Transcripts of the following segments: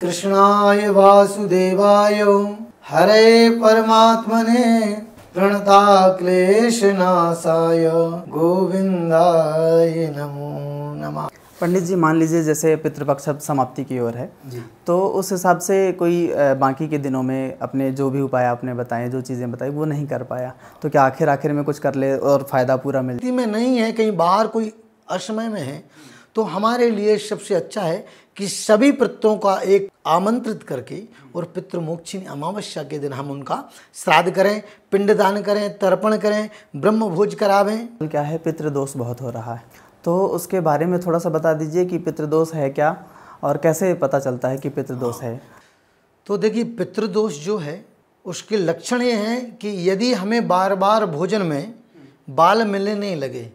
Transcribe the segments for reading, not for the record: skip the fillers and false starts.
कृष्णाय वासुदेवाय हरे परमात्मने प्रणताक्लेशनाशाय गोविंदाय नमो नमः। पंडित जी, मान लीजिए जैसे पितृपक्ष अब समाप्ति की ओर है जी। तो उस हिसाब से कोई बाकी के दिनों में अपने जो भी उपाय आपने बताए, जो चीज़ें बताई, वो नहीं कर पाया, तो क्या आखिर में कुछ कर ले और फ़ायदा पूरा मिले? में नहीं है, कहीं बाहर कोई असमय में है, तो हमारे लिए सबसे अच्छा है कि सभी पितरों का एक आमंत्रित करके और पितृमोक्षिणी अमावस्या के दिन हम उनका श्राद्ध करें, पिंडदान करें, तर्पण करें, ब्रह्म भोज करावें। क्या है, पितृदोष बहुत हो रहा है, तो उसके बारे में थोड़ा सा बता दीजिए कि पितृदोष है क्या और कैसे पता चलता है कि पितृदोष है? तो देखिए, पितृदोष जो है उसके लक्षण ये हैं कि यदि हमें बार बार भोजन में बाल मिलने नहीं लगे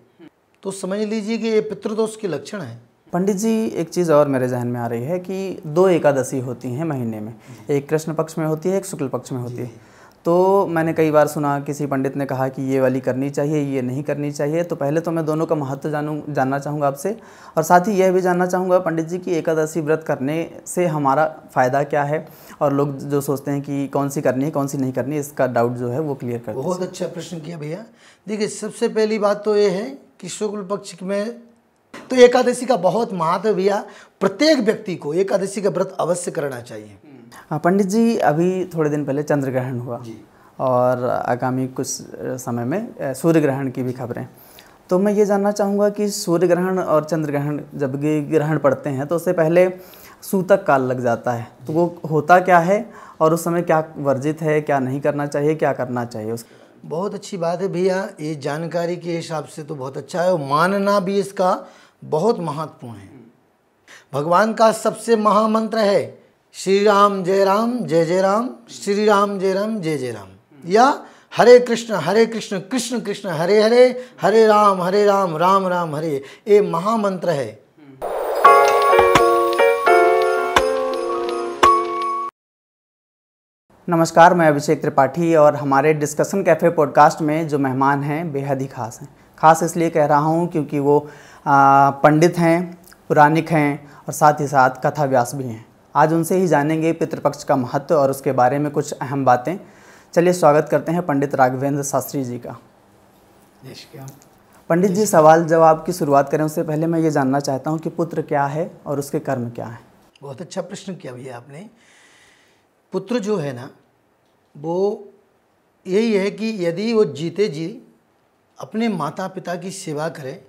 तो समझ लीजिए कि ये पितृदोष के लक्षण है। पंडित जी, एक चीज़ और मेरे जहन में आ रही है कि 2 एकादशी होती हैं महीने में, एक कृष्ण पक्ष में होती है, एक शुक्ल पक्ष में होती है। तो मैंने कई बार सुना, किसी पंडित ने कहा कि ये वाली करनी चाहिए, ये नहीं करनी चाहिए। तो पहले तो मैं दोनों का महत्व जानना चाहूँगा आपसे, और साथ ही यह भी जानना चाहूँगा पंडित जी कि एकादशी व्रत करने से हमारा फ़ायदा क्या है, और लोग जो सोचते हैं कि कौन सी करनी है कौन सी नहीं करनी, इसका डाउट जो है वो क्लियर कर दीजिए। बहुत अच्छा प्रश्न किया भैया। देखिए, सबसे पहली बात तो ये है कि शुक्ल पक्ष में तो एकादशी का बहुत महत्व है भैया। प्रत्येक व्यक्ति को एकादशी का व्रत अवश्य करना चाहिए। पंडित जी, अभी थोड़े दिन पहले चंद्र ग्रहण हुआ जी। और आगामी कुछ समय में सूर्य ग्रहण की भी खबरें। तो मैं ये जानना चाहूँगा कि सूर्य ग्रहण और चंद्र ग्रहण जब ग्रहण पड़ते हैं तो उससे पहले सूतक काल लग जाता है, तो वो होता क्या है और उस समय क्या वर्जित है, क्या नहीं करना चाहिए, क्या करना चाहिए उसके? बहुत अच्छी बात है भैया, ये जानकारी के हिसाब से तो बहुत अच्छा है और मानना भी इसका बहुत महत्वपूर्ण है। भगवान का सबसे महामंत्र है श्री राम जय जय जय राम, श्री राम जय जय राम, या हरे कृष्ण कृष्ण कृष्ण हरे हरे, हरे राम राम राम हरे। ये महामंत्र है। नमस्कार, मैं अभिषेक त्रिपाठी और हमारे डिस्कशन कैफ़े पॉडकास्ट में जो मेहमान हैं बेहद ही खास हैं। खास इसलिए कह रहा हूं क्योंकि वो पंडित हैं, पुराणिक हैं और साथ ही साथ कथा व्यास भी हैं। आज उनसे ही जानेंगे पितृपक्ष का महत्व और उसके बारे में कुछ अहम बातें। चलिए स्वागत करते हैं पंडित राघवेंद्र शास्त्री जी का। पंडित जी, सवाल जवाब की शुरुआत करें उससे पहले मैं ये जानना चाहता हूँ कि पुत्र क्या है और उसके कर्म क्या है? बहुत अच्छा प्रश्न किया भैया आपने। पुत्र जो है ना, वो यही है कि यदि वो जीते जी अपने माता पिता की सेवा करें,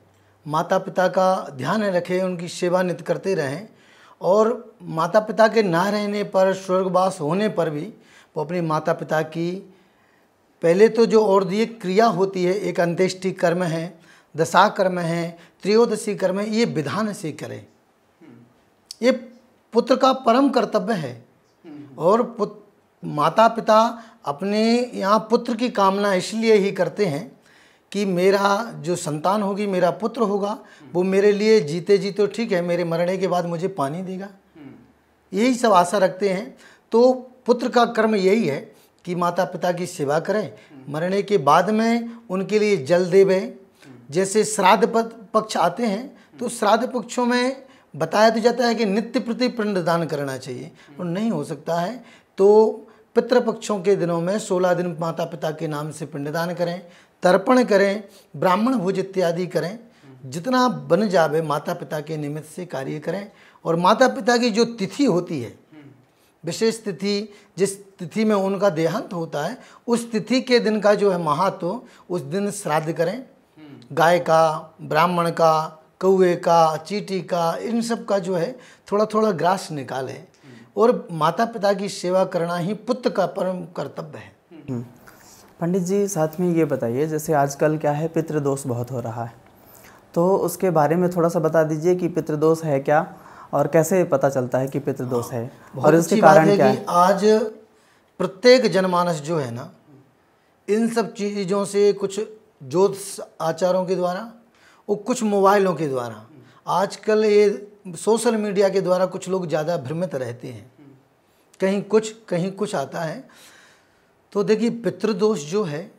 माता पिता का ध्यान रखें, उनकी सेवा नित्य करते रहें, और माता पिता के ना रहने पर, स्वर्गवास होने पर भी वो अपने माता पिता की पहले तो जो और्ध्वीय क्रिया होती है, एक अंत्येष्टि कर्म है, दशा कर्म है, त्रयोदशी कर्म है, ये विधान से करें। ये पुत्र का परम कर्तव्य है। और माता पिता अपने यहाँ पुत्र की कामना इसलिए ही करते हैं कि मेरा जो संतान होगी, मेरा पुत्र होगा, वो मेरे लिए जीते जी तो ठीक है, मेरे मरने के बाद मुझे पानी देगा, यही सब आशा रखते हैं। तो पुत्र का कर्म यही है कि माता पिता की सेवा करें, मरने के बाद में उनके लिए जल देवें। जैसे श्राद्ध पक्ष आते हैं तो श्राद्ध पक्षों में बताया तो जाता है कि नित्य प्रति पिंडदान करना चाहिए, और नहीं हो सकता है तो पितृपक्षों के दिनों में 16 दिन माता पिता के नाम से पिंडदान करें, तर्पण करें, ब्राह्मण भोज इत्यादि करें। जितना बन जावे माता पिता के निमित्त से कार्य करें। और माता पिता की जो तिथि होती है, विशेष तिथि, जिस तिथि में उनका देहांत होता है, उस तिथि के दिन का जो है महत्व, उस दिन श्राद्ध करें। गाय का, ब्राह्मण का, कौए का, चींटी का, इन सब का जो है थोड़ा थोड़ा ग्रास निकालें। और माता पिता की सेवा करना ही पुत्र का परम कर्तव्य है। पंडित जी, साथ में ये बताइए, जैसे आजकल क्या है, पितृदोष बहुत हो रहा है, तो उसके बारे में थोड़ा सा बता दीजिए कि पितृदोष है क्या और कैसे पता चलता है कि पितृदोष है और इसके कारण क्या है? आज प्रत्येक जनमानस जो है ना, इन सब चीज़ों से, कुछ ज्योतिष आचारों के द्वारा और कुछ मोबाइलों के द्वारा, आजकल ये सोशल मीडिया के द्वारा कुछ लोग ज़्यादा भ्रमित रहते हैं, कहीं कुछ आता है। तो देखिए, पितृदोष जो है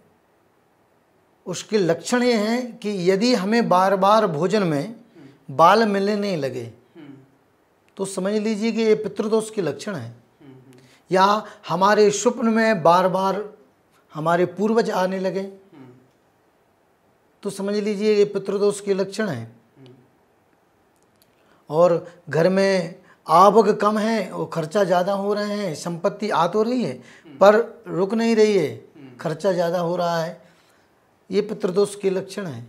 उसके लक्षण ये हैं कि यदि हमें बार बार भोजन में बाल मिलने नहीं लगे तो समझ लीजिए कि ये पितृदोष के लक्षण है। या हमारे स्वप्न में बार बार हमारे पूर्वज आने लगे तो समझ लीजिए ये पितृदोष के लक्षण है। और घर में आवक कम है और खर्चा ज़्यादा हो रहे हैं, संपत्ति आ तो रही है पर रुक नहीं रही है, खर्चा ज़्यादा हो रहा है, ये पितृदोष के लक्षण है।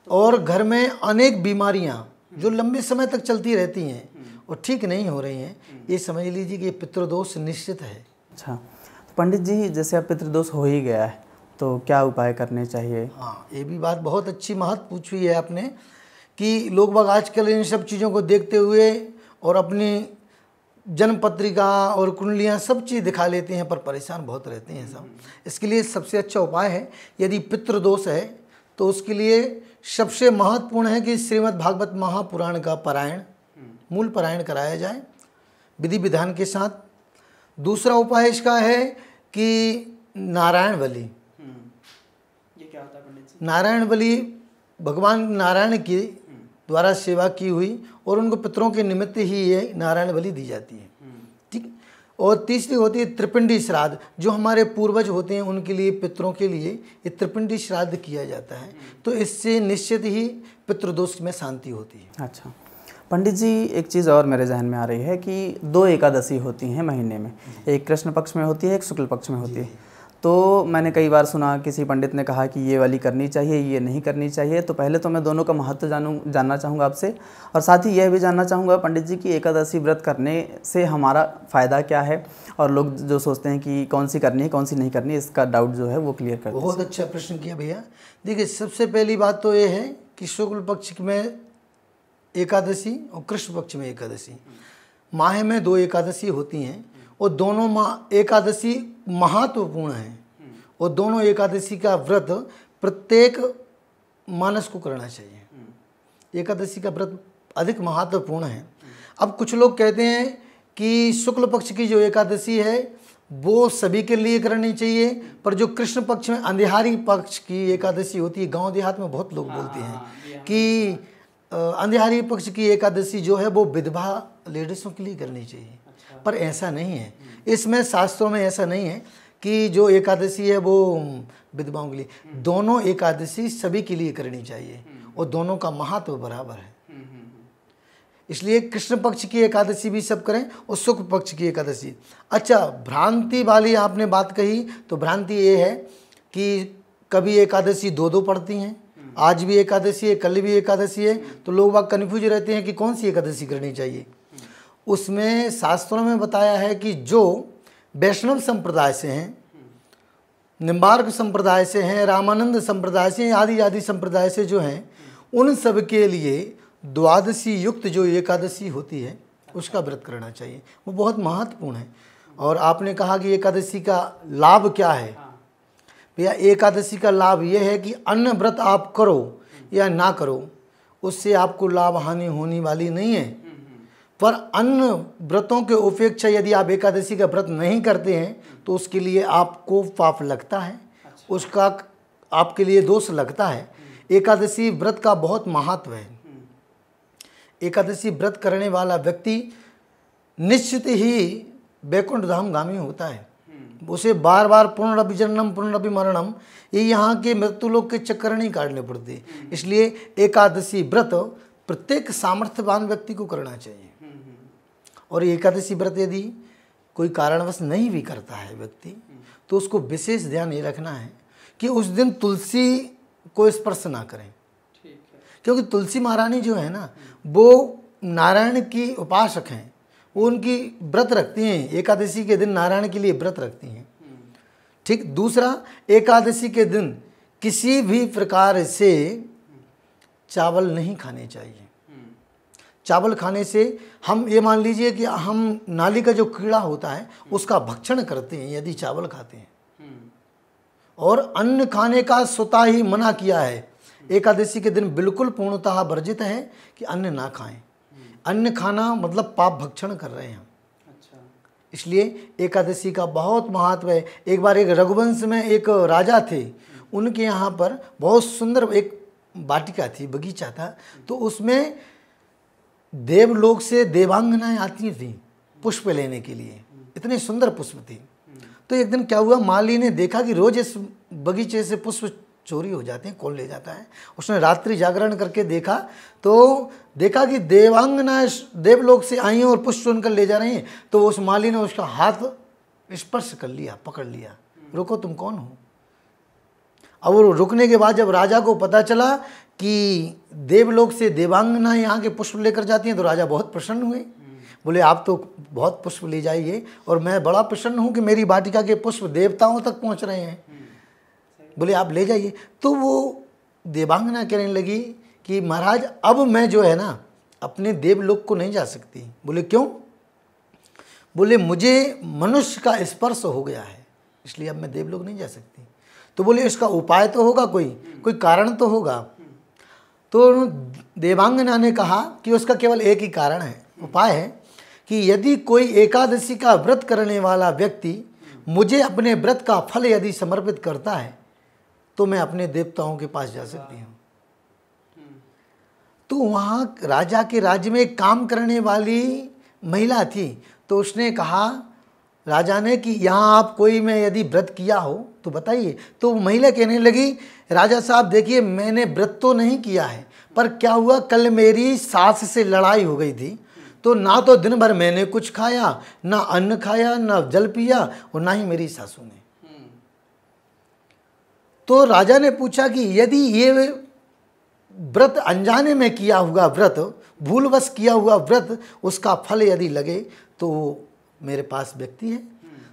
और घर में अनेक बीमारियां जो लंबे समय तक चलती रहती हैं और ठीक नहीं हो रही हैं, ये समझ लीजिए कि ये पितृदोष निश्चित है। अच्छा, तो पंडित जी जैसे अब पितृदोष हो ही गया है तो क्या उपाय करने चाहिए? हाँ, ये भी बात बहुत अच्छी महत्व पूछी है आपने कि लोग बाग आजकल इन सब चीज़ों को देखते हुए और अपनी जन्म पत्रिका और कुंडलियाँ सब चीज़ दिखा लेते हैं पर परेशान बहुत रहते हैं सब। इसके लिए सबसे अच्छा उपाय है, यदि पितृदोष है तो उसके लिए सबसे महत्वपूर्ण है कि श्रीमद् भागवत महापुराण का पारायण, मूल पारायण कराया जाए विधि विधान के साथ। दूसरा उपाय इसका है कि नारायण बलि। ये क्या होता है पंडित जी? नारायण बलि भगवान नारायण की द्वारा सेवा की हुई और उनको पितरों के निमित्त ही ये नारायण बलि दी जाती है। ठीक। और तीसरी होती है त्रिपिंडी श्राद्ध, जो हमारे पूर्वज होते हैं उनके लिए, पितरों के लिए ये त्रिपिंडी श्राद्ध किया जाता है। तो इससे निश्चित ही पितृदोष में शांति होती है। अच्छा पंडित जी, एक चीज़ और मेरे जहन में आ रही है कि 2 एकादशी होती हैं महीने में, एक कृष्ण पक्ष में होती है, एक शुक्ल पक्ष में होती है। तो मैंने कई बार सुना, किसी पंडित ने कहा कि ये वाली करनी चाहिए, ये नहीं करनी चाहिए। तो पहले तो मैं दोनों का महत्व जानना चाहूँगा आपसे, और साथ ही यह भी जानना चाहूँगा पंडित जी कि एकादशी व्रत करने से हमारा फ़ायदा क्या है, और लोग जो सोचते हैं कि कौन सी करनी है कौन सी नहीं करनी, इसका डाउट जो है वो क्लियर कर दीजिए। बहुत अच्छा प्रश्न किया भैया। देखिए, सबसे पहली बात तो ये है कि शुक्ल पक्ष में एकादशी और कृष्ण पक्ष में एकादशी, माह में 2 एकादशी होती हैं और दोनों एकादशी महत्वपूर्ण हैं और दोनों एकादशी का व्रत प्रत्येक मानस को करना चाहिए। एकादशी का व्रत अधिक महत्वपूर्ण है। अब कुछ लोग कहते हैं कि शुक्ल पक्ष की जो एकादशी है वो सभी के लिए करनी चाहिए, पर जो कृष्ण पक्ष में अंधियारी पक्ष की एकादशी होती है, गांव देहात में बहुत लोग बोलते हैं कि अंधियारी पक्ष की एकादशी जो है वो विधवा लेडीज़ों के लिए करनी चाहिए। पर ऐसा नहीं है, इसमें शास्त्रों में ऐसा नहीं है कि जो एकादशी है वो विधवाओं के लिए। दोनों एकादशी सभी के लिए करनी चाहिए और दोनों का महत्व बराबर है। इसलिए कृष्ण पक्ष की एकादशी भी सब करें और शुक्ल पक्ष की एकादशी। अच्छा, भ्रांति वाली आपने बात कही, तो भ्रांति ये है कि कभी एकादशी 2-2 पड़ती हैं, आज भी एकादशी है, कल भी एकादशी है, तो लोग बाग कन्फ्यूज रहते हैं कि कौन सी एकादशी करनी चाहिए। उसमें शास्त्रों में बताया है कि जो वैष्णव संप्रदाय से हैं, निम्बार्क संप्रदाय से हैं, रामानंद संप्रदाय से, आदि आदि संप्रदाय से जो हैं, उन सब के लिए द्वादशी युक्त जो एकादशी होती है उसका व्रत करना चाहिए। वो बहुत महत्वपूर्ण है। और आपने कहा कि एकादशी का लाभ क्या है भैया? एकादशी का लाभ ये है कि अन्न व्रत आप करो या ना करो, उससे आपको लाभ हानि होने वाली नहीं है। पर अन्य व्रतों के अपेक्षा यदि आप एकादशी का व्रत नहीं करते हैं तो उसके लिए आपको पाप लगता है, उसका आपके लिए दोष लगता है। एकादशी व्रत का बहुत महत्व है। एकादशी व्रत करने वाला व्यक्ति निश्चित ही वैकुंठ धाम गामी होता है। उसे बार बार पुनरपि जन्मम पुनरपि मरणम, ये यहाँ के मृत्युलोक के चक्कर नहीं काटने पड़ते। इसलिए एकादशी व्रत प्रत्येक सामर्थ्यवान व्यक्ति को करना चाहिए। और एकादशी व्रत यदि कोई कारणवश नहीं भी करता है व्यक्ति, तो उसको विशेष ध्यान ये रखना है कि उस दिन तुलसी को स्पर्श ना करें। क्योंकि तुलसी महारानी जो है ना, वो नारायण की उपासक हैं, वो उनकी व्रत रखती हैं, एकादशी के दिन नारायण के लिए व्रत रखती हैं। ठीक। दूसरा, एकादशी के दिन किसी भी प्रकार से चावल नहीं खाने चाहिए। चावल खाने से हम ये मान लीजिए कि हम नाली का जो कीड़ा होता है उसका भक्षण करते हैं यदि चावल खाते हैं। और अन्न खाने का स्वतः ही मना किया है। एकादशी के दिन बिल्कुल पूर्णतः वर्जित है कि अन्न ना खाएं। अन्न खाना मतलब पाप भक्षण कर रहे हैं हम। इसलिए एकादशी का बहुत महत्व है। एक बार एक रघुवंश में एक राजा थे, उनके यहाँ पर बहुत सुंदर एक वाटिका थी, बगीचा था। तो उसमें देवलोक से देवांगनाएं आती थी पुष्प लेने के लिए, इतने सुंदर पुष्प थे। तो एक दिन क्या हुआ, माली ने देखा कि रोज इस बगीचे से पुष्प चोरी हो जाते हैं, कौन ले जाता है। उसने रात्रि जागरण करके देखा तो देखा कि देवांगनाएं देवलोक से आई हैं और पुष्प चुनकर ले जा रही हैं। तो उस माली ने उसका हाथ स्पर्श कर लिया, पकड़ लिया, रुको तुम कौन हो। अब वो रुकने के बाद जब राजा को पता चला कि देवलोक से देवांगना यहाँ के पुष्प लेकर जाती हैं तो राजा बहुत प्रसन्न हुए। बोले आप तो बहुत पुष्प ले जाइए और मैं बड़ा प्रसन्न हूँ कि मेरी वाटिका के पुष्प देवताओं तक पहुँच रहे हैं। बोले आप ले जाइए। तो वो देवांगना कहने लगी कि महाराज अब मैं जो है ना अपने देवलोक को नहीं जा सकती। बोले क्यों। बोले मुझे मनुष्य का स्पर्श हो गया है इसलिए अब मैं देवलोक नहीं जा सकती। तो बोले इसका उपाय तो होगा, कोई कारण तो होगा। तो देवांगना ने कहा कि उसका केवल एक ही कारण है, उपाय है कि यदि कोई एकादशी का व्रत करने वाला व्यक्ति मुझे अपने व्रत का फल यदि समर्पित करता है तो मैं अपने देवताओं के पास जा सकती हूँ। तो वहाँ राजा के राज्य में एक काम करने वाली महिला थी। तो उसने कहा राजा ने कि यहाँ आप कोई में यदि व्रत किया हो तो बताइए। तो महिला कहने लगी राजा साहब देखिए मैंने व्रत तो नहीं किया है, पर क्या हुआ कल मेरी सास से लड़ाई हो गई थी तो ना तो दिन भर मैंने कुछ खाया, ना अन्न खाया, ना जल पिया और ना ही मेरी सासू ने। तो राजा ने पूछा कि यदि ये व्रत अनजाने में किया हुआ व्रत, भूलवश किया हुआ व्रत, उसका फल यदि लगे तो वो मेरे पास व्यक्ति है।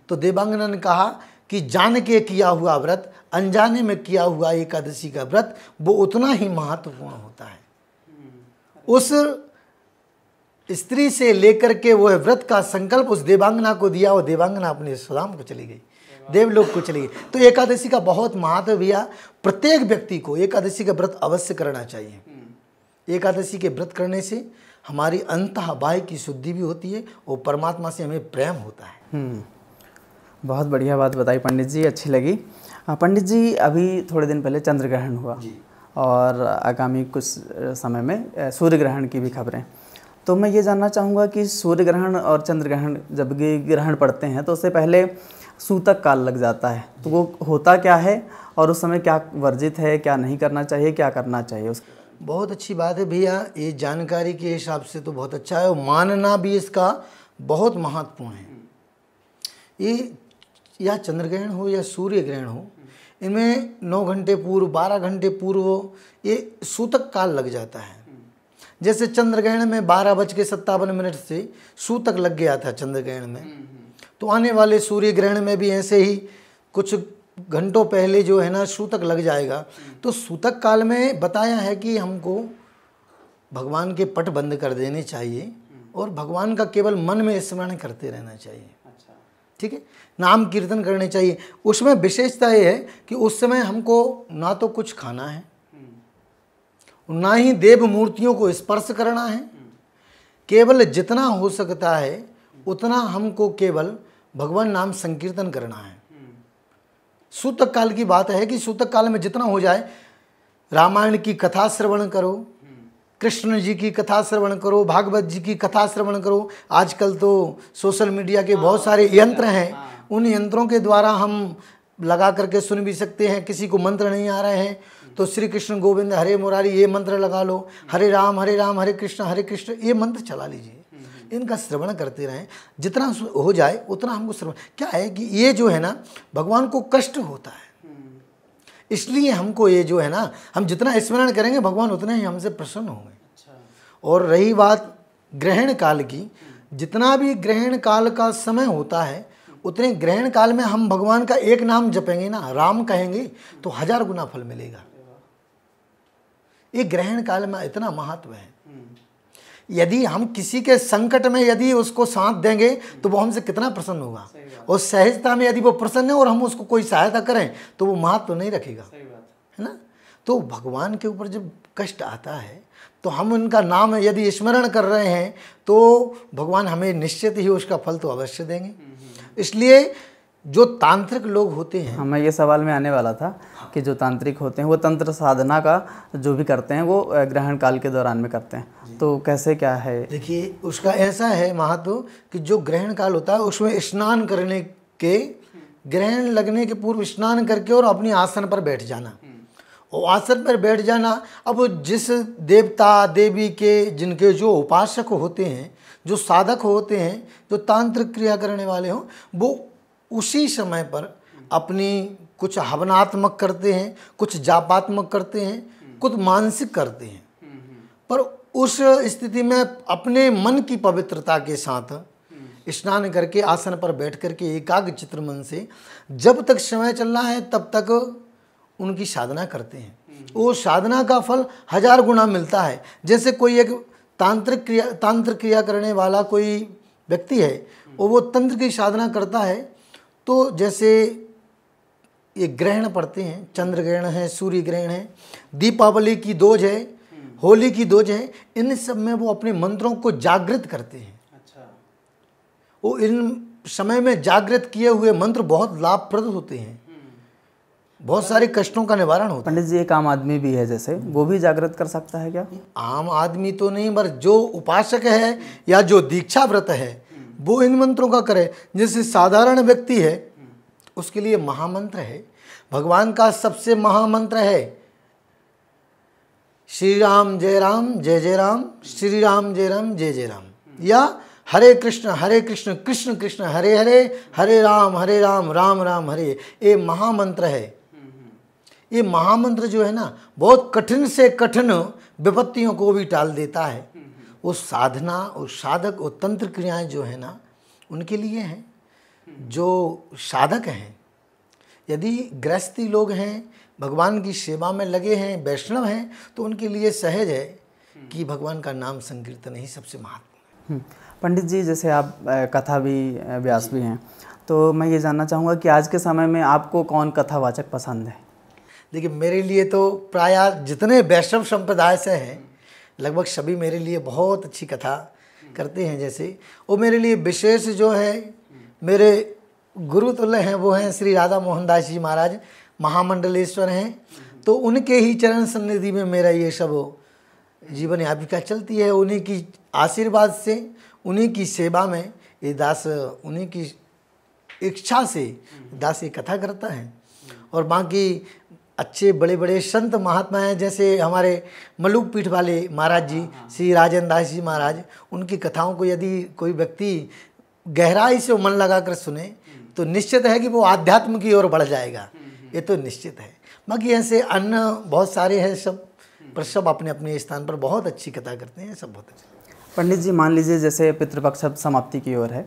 तो देवांगना ने कहा कि जान के किया हुआ व्रत, अनजाने में किया हुआ एकादशी का व्रत वो उतना ही महत्वपूर्ण होता है। उस स्त्री से लेकर के वह व्रत का संकल्प उस देवांगना को दिया और देवांगना अपने स्वधाम को चली गई, देवलोक को चली गई। तो एकादशी का बहुत महत्व भैया, प्रत्येक व्यक्ति को एकादशी का व्रत अवश्य करना चाहिए। एकादशी के व्रत करने से हमारी अंतः बाह्य की शुद्धि भी होती है और परमात्मा से हमें प्रेम होता है। बहुत बढ़िया बात बताई पंडित जी, अच्छी लगी। पंडित जी अभी थोड़े दिन पहले चंद्र ग्रहण हुआ और आगामी कुछ समय में सूर्य ग्रहण की भी खबरें। तो मैं ये जानना चाहूँगा कि सूर्य ग्रहण और चंद्र ग्रहण जब ग्रहण पड़ते हैं तो उससे पहले सूतक काल लग जाता है, तो वो होता क्या है और उस समय क्या वर्जित है, क्या नहीं करना चाहिए, क्या करना चाहिए उसके? बहुत अच्छी बात है भैया, ये जानकारी के हिसाब से तो बहुत अच्छा है और मानना भी इसका बहुत महत्वपूर्ण है। ये या चंद्र ग्रहण हो या सूर्य ग्रहण हो, इनमें 9 घंटे पूर्व, 12 घंटे पूर्व ये सूतक काल लग जाता है। जैसे चंद्र ग्रहण में 12:57 से सूतक लग गया था चंद्र ग्रहण में, तो आने वाले सूर्य ग्रहण में भी ऐसे ही कुछ घंटों पहले जो है ना सूतक लग जाएगा। तो सूतक काल में बताया है कि हमको भगवान के पट बंद कर देने चाहिए और भगवान का केवल मन में स्मरण करते रहना चाहिए। ठीक है, नाम कीर्तन करने चाहिए। उसमें विशेषता ये है कि उस समय हमको ना तो कुछ खाना है, ना ही देव मूर्तियों को स्पर्श करना है। केवल जितना हो सकता है उतना हमको केवल भगवान नाम संकीर्तन करना है। सूतक काल की बात है कि सूतक काल में जितना हो जाए, रामायण की कथा श्रवण करो, कृष्ण जी की कथा श्रवण करो, भागवत जी की कथा श्रवण करो। आजकल तो सोशल मीडिया के बहुत सारे यंत्र हैं, उन यंत्रों के द्वारा हम लगा करके सुन भी सकते हैं। किसी को मंत्र नहीं आ रहे हैं तो श्री कृष्ण गोविंद हरे मुरारी ये मंत्र लगा लो, हरे राम हरे कृष्ण ये मंत्र चला लीजिए। इनका श्रवण करते रहें, जितना हो जाए उतना हमको श्रवण। क्या है कि ये जो है ना भगवान को कष्ट होता है, इसलिए हमको ये जो है ना हम जितना स्मरण करेंगे भगवान उतने ही हमसे प्रसन्न होंगे। और रही बात ग्रहण काल की, जितना भी ग्रहण काल का समय होता है उतने ग्रहण काल में हम भगवान का एक नाम जपेंगे ना, राम कहेंगे तो 1000 गुना फल मिलेगा। ये ग्रहण काल में इतना महत्व है। यदि हम किसी के संकट में यदि उसको साथ देंगे तो वो हमसे कितना प्रसन्न होगा, और सहजता में यदि वो प्रसन्न है और हम उसको कोई सहायता करें तो वो महत्व नहीं रखेगा, है ना। तो भगवान के ऊपर जब कष्ट आता है तो हम उनका नाम यदि स्मरण कर रहे हैं तो भगवान हमें निश्चित ही उसका फल तो अवश्य देंगे। इसलिए जो तांत्रिक लोग होते हैं, मैं ये सवाल में आने वाला था कि जो तांत्रिक होते हैं वो तंत्र साधना का जो भी करते हैं वो ग्रहण काल के दौरान में करते हैं, तो कैसे क्या है? देखिए उसका ऐसा है महत्व कि जो ग्रहण काल होता है उसमें स्नान करने के, ग्रहण लगने के पूर्व स्नान करके और अपनी आसन पर बैठ जाना, और आसन पर बैठ जाना। अब जिस देवता देवी के जिनके जो उपासक होते हैं, जो साधक होते हैं, जो तांत्रिक क्रिया करने वाले हों, वो उसी समय पर अपनी कुछ हवनात्मक करते हैं, कुछ जापात्मक करते हैं, कुछ मानसिक करते हैं। पर उस स्थिति में अपने मन की पवित्रता के साथ स्नान करके आसन पर बैठ करके एकाग्र चित्त मन से जब तक समय चल रहा है तब तक उनकी साधना करते हैं। वो साधना का फल 1000 गुना मिलता है। जैसे कोई एक तंत्र क्रिया करने वाला कोई व्यक्ति है और वो तंत्र की साधना करता है, तो जैसे ये ग्रहण पड़ते हैं, चंद्र ग्रहण है, सूर्य ग्रहण है, दीपावली की दोज है, होली की दोज है, इन सब में वो अपने मंत्रों को जागृत करते हैं। अच्छा। वो इन समय में जागृत किए हुए मंत्र बहुत लाभप्रद होते हैं, बहुत सारे कष्टों का निवारण होता है। पंडित जी, एक आम आदमी भी है जैसे, वो भी जागृत कर सकता है क्या? आम आदमी तो नहीं, पर जो उपासक है या जो दीक्षा व्रत है वो इन मंत्रों का करे। जैसे साधारण व्यक्ति है उसके लिए महामंत्र है, भगवान का सबसे महामंत्र है श्री राम जय जय जय राम, श्री राम जय जय राम, या हरे कृष्ण कृष्ण कृष्ण हरे हरे, हरे राम राम राम हरे। ये महामंत्र है। ये महामंत्र जो है ना बहुत कठिन से कठिन विपत्तियों को भी टाल देता है। वो साधना और साधक और तंत्र क्रियाएं जो है ना उनके लिए हैं। जो साधक हैं, यदि गृहस्थी लोग हैं, भगवान की सेवा में लगे हैं, वैष्णव हैं, तो उनके लिए सहज है कि भगवान का नाम संकीर्तन ही सबसे महत्वपूर्ण है। पंडित जी, जैसे आप कथा भी व्यास भी हैं, तो मैं ये जानना चाहूँगा कि आज के समय में आपको कौन कथावाचक पसंद है? देखिए मेरे लिए तो प्रायः जितने वैष्णव संप्रदाय से हैं लगभग सभी मेरे लिए बहुत अच्छी कथा करते हैं। जैसे वो मेरे लिए विशेष जो है मेरे गुरु तुल्य हैं, वो हैं श्री राधा मोहन दास जी महाराज, महामंडलेश्वर हैं। तो उनके ही चरण सन्निधि में मेरा ये सब जीवन यापिका चलती है। उन्हीं की आशीर्वाद से, उन्हीं की सेवा में ये दास, उन्हीं की इच्छा से दास ये कथा करता है। और बाकी अच्छे बड़े बड़े संत महात्मा हैं, जैसे हमारे मलुक पीठ वाले महाराज जी श्री राजेंद्र दास जी महाराज, उनकी कथाओं को यदि कोई व्यक्ति गहराई से मन लगाकर सुने तो निश्चित है कि वो आध्यात्म की ओर बढ़ जाएगा, ये तो निश्चित है। बाकी ऐसे अन्य बहुत सारे हैं सब, पर सब अपने अपने स्थान पर बहुत अच्छी कथा करते हैं, सब बहुत अच्छे। पंडित जी, मान लीजिए जैसे पितृपक्ष अब समाप्ति की ओर है,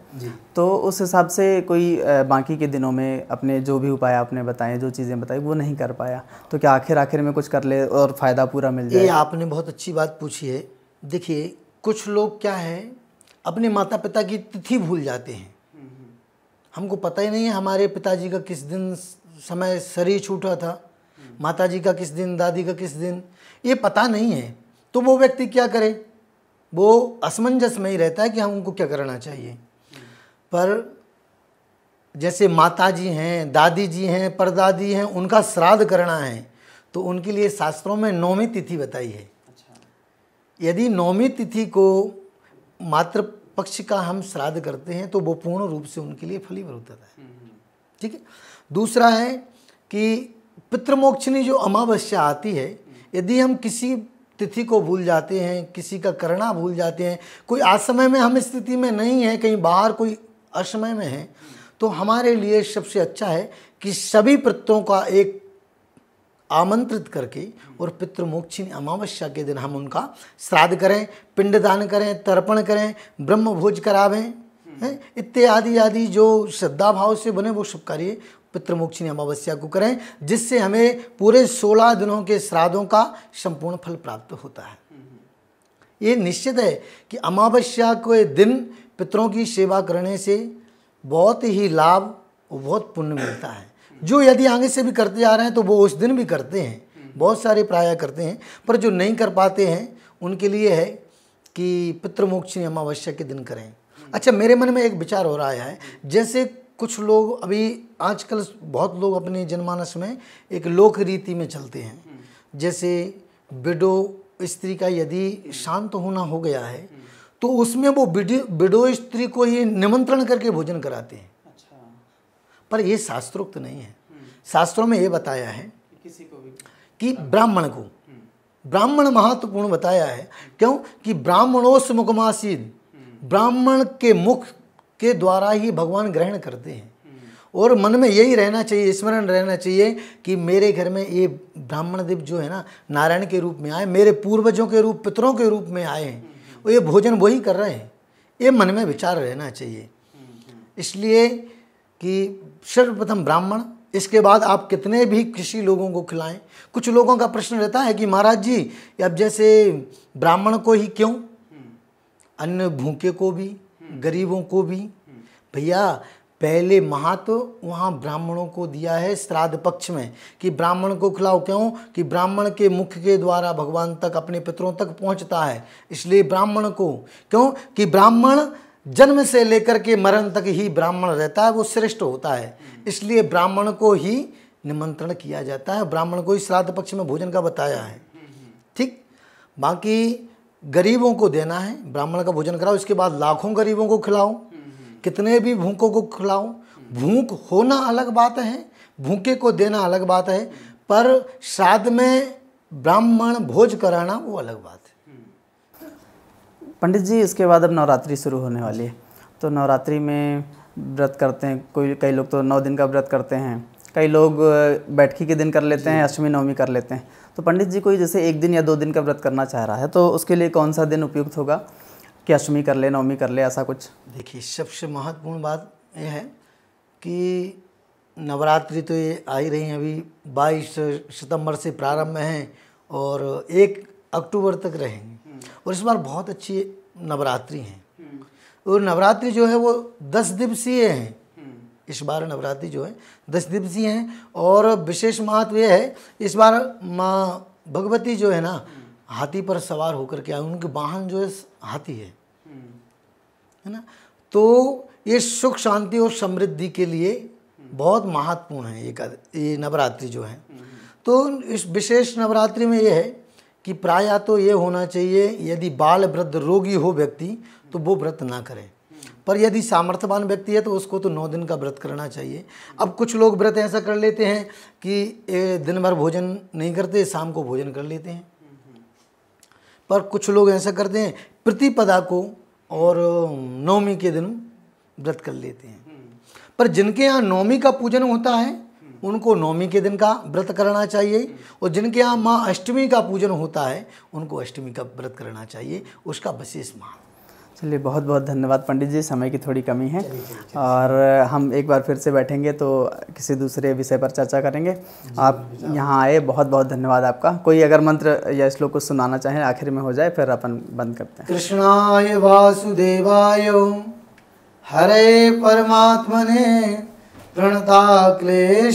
तो उस हिसाब से कोई बाकी के दिनों में अपने जो भी उपाय आपने बताए, जो चीज़ें बताई, वो नहीं कर पाया, तो क्या आखिर में कुछ कर ले और फ़ायदा पूरा मिल जाए? ये आपने बहुत अच्छी बात पूछी है। देखिए कुछ लोग क्या है अपने माता पिता की तिथि भूल जाते हैं। हमको पता ही नहीं है हमारे पिताजी का किस दिन समय शरीर छूटा था, माताजी का किस दिन, दादी का किस दिन, ये पता नहीं है। तो वो व्यक्ति क्या करे, वो असमंजस में ही रहता है कि हम उनको क्या करना चाहिए। पर जैसे माताजी हैं, दादी जी हैं, परदादी हैं, उनका श्राद्ध करना है तो उनके लिए शास्त्रों में 9वीं तिथि बताई है। यदि 9वीं तिथि को मातृ पक्ष का हम श्राद्ध करते हैं तो वो पूर्ण रूप से उनके लिए फलीभूत होता है। ठीक है। दूसरा है कि पितृमोक्षणी जो अमावस्या आती है, यदि हम किसी तिथि को भूल जाते हैं, किसी का करना भूल जाते हैं, कोई असमय में हम स्थिति में नहीं है, कहीं बाहर कोई असमय में है, तो हमारे लिए सबसे अच्छा है कि सभी पितरों का एक आमंत्रित करके और पितृमोक्षिणी अमावस्या के दिन हम उनका श्राद्ध करें, पिंडदान करें, तर्पण करें, ब्रह्म भोज करावें, इत्यादि आदि जो श्रद्धा भाव से बने वो सब कार्य पितृमोक्षिणी अमावस्या को करें, जिससे हमें पूरे 16 दिनों के श्राद्धों का संपूर्ण फल प्राप्त होता है। ये निश्चित है कि अमावस्या के दिन पितरों की सेवा करने से बहुत ही लाभ और बहुत पुण्य मिलता है। जो यदि आगे से भी करते जा रहे हैं तो वो उस दिन भी करते हैं, बहुत सारे प्राय करते हैं, पर जो नहीं कर पाते हैं उनके लिए है कि पितृमोक्षिणी अमावस्या के दिन करें। अच्छा, मेरे मन में एक विचार हो रहा है, जैसे कुछ लोग अभी आजकल बहुत लोग अपने जनमानस में एक लोक रीति में चलते हैं, जैसे विडो स्त्री का यदि शांत होना हो गया है तो उसमें वो विडो स्त्री को ही निमंत्रण करके भोजन कराते हैं। पर ये शास्त्रोक्त नहीं है। शास्त्रों में ये बताया है किसी को भी कि ब्राह्मण को, ब्राह्मण महत्वपूर्ण बताया है। क्यों कि ब्राह्मणोस मुखमासीद, ब्राह्मण के मुख के द्वारा ही भगवान ग्रहण करते हैं। और मन में यही रहना चाहिए, स्मरण रहना चाहिए कि मेरे घर में ये ब्राह्मण देव जो है ना नारायण के रूप में आए, मेरे पूर्वजों के रूप, पितरों के रूप में आए हैं, और ये भोजन वही कर रहे हैं, ये मन में विचार रहना चाहिए। इसलिए कि सर्वप्रथम ब्राह्मण, इसके बाद आप कितने भी किसी लोगों को खिलाएं। कुछ लोगों का प्रश्न रहता है कि महाराज जी अब जैसे ब्राह्मण को ही क्यों, अन्य भूखे को भी, गरीबों को भी। भैया पहले महत्व वहाँ ब्राह्मणों को दिया है श्राद्ध पक्ष में कि ब्राह्मण को खिलाओ। क्यों कि ब्राह्मण के मुख के द्वारा भगवान तक, अपने पितरों तक पहुँचता है। इसलिए ब्राह्मण को, क्यों कि ब्राह्मण जन्म से लेकर के मरण तक ही ब्राह्मण रहता है, वो श्रेष्ठ होता है। इसलिए ब्राह्मण को ही निमंत्रण किया जाता है, ब्राह्मण को ही श्राद्ध पक्ष में भोजन का बताया है। ठीक, बाकी गरीबों को देना है, ब्राह्मण का भोजन कराओ, इसके बाद लाखों गरीबों को खिलाओ, कितने भी भूखों को खिलाओ। भूख होना अलग बात है, भूखे को देना अलग बात है, पर श्राद्ध में ब्राह्मण भोज कराना वो अलग बात है। पंडित जी, इसके बाद अब नवरात्रि शुरू होने वाली है, तो नवरात्रि में व्रत करते हैं कई लोग तो 9 दिन का व्रत करते हैं, कई लोग बैठकी के दिन कर लेते हैं, अष्टमी नवमी कर लेते हैं। तो पंडित जी कोई जैसे 1 दिन या 2 दिन का व्रत करना चाह रहा है तो उसके लिए कौन सा दिन उपयुक्त होगा कि अष्टमी कर ले, नवमी कर ले, ऐसा कुछ? देखिए, सबसे महत्वपूर्ण बात यह है कि नवरात्रि तो ये आ ही रही हैं, अभी 22 सितंबर से प्रारंभ हैं और 1 अक्टूबर तक रहेंगे। और इस बार बहुत अच्छी नवरात्रि हैं, और नवरात्रि जो है वो 10 दिवसीय हैं। इस बार नवरात्रि जो है 10 दिवसीय हैं, और विशेष महत्व यह है इस बार माँ भगवती जो है ना हाथी पर सवार होकर के आए, उनके वाहन जो है हाथी है ना। तो ये सुख शांति और समृद्धि के लिए बहुत महत्वपूर्ण है ये नवरात्रि जो है। तो इस विशेष नवरात्रि में ये है कि प्रायः तो ये होना चाहिए, यदि बाल वृद्ध रोगी हो व्यक्ति तो वो व्रत ना करे, पर यदि सामर्थ्यवान व्यक्ति है तो उसको तो 9 दिन का व्रत करना चाहिए। अब कुछ लोग व्रत ऐसा कर लेते हैं कि दिन भर भोजन नहीं करते, शाम को भोजन कर लेते हैं। पर कुछ लोग ऐसा करते हैं प्रतिपदा को और नवमी के दिन व्रत कर लेते हैं। पर जिनके यहाँ नवमी का पूजन होता है उनको नवमी के दिन का व्रत करना चाहिए, और जिनके यहाँ माँ अष्टमी का पूजन होता है उनको अष्टमी का व्रत करना चाहिए, उसका विशेष महत्व। चलिए, बहुत बहुत धन्यवाद पंडित जी, समय की थोड़ी कमी है और हम एक बार फिर से बैठेंगे तो किसी दूसरे विषय पर चर्चा करेंगे। आप यहाँ आए, बहुत बहुत धन्यवाद आपका। कोई अगर मंत्र या श्लोक कुछ सुनाना चाहें आखिर में हो जाए, फिर अपन बंद करते हैं। कृष्णाय वासुदेवाय हरे परमात्मने प्रणताक्लेशनाशाय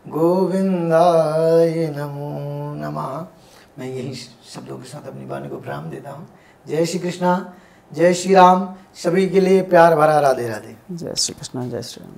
गोविंदाय नमो नमः। मैं यही शब्दों के साथ अपनी वाणी को विराम देता हूँ। जय श्री कृष्णा, जय श्री राम। सभी के लिए प्यार भरा राधे राधे। जय श्री कृष्णा, जय श्री राम।